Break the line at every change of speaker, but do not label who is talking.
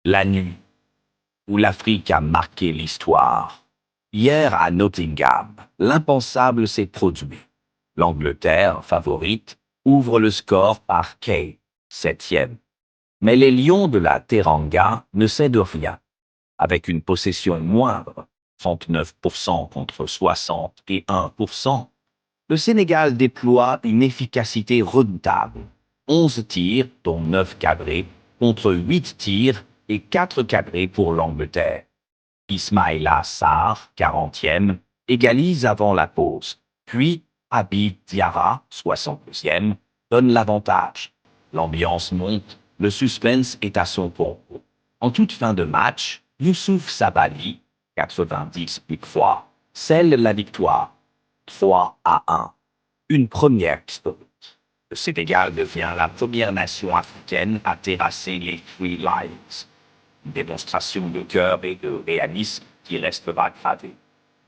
La nuit où l'Afrique a marqué l'histoire. Hier à Nottingham, l'impensable s'est produit. L'Angleterre, favorite, ouvre le score par Kay, septième. Mais les Lions de la Teranga ne cèdent rien. Avec une possession moindre, 39% contre 61%, le Sénégal déploie une efficacité redoutable. 11 tirs, dont 9 cadrés, contre 8 tirs et 4 cadrés pour l'Angleterre. Ismaïla Sarr, 40e, égalise avant la pause. Puis, Habib Diarra, 62e, donne l'avantage. L'ambiance monte, le suspense est à son comble. En toute fin de match, Youssouf Sabaly, 90 fois, scelle la victoire. 3-1. Une première historique. Le Sénégal devient la première nation africaine à terrasser les Three Lions. Une démonstration de cœur et de réalisme qui restera gravée.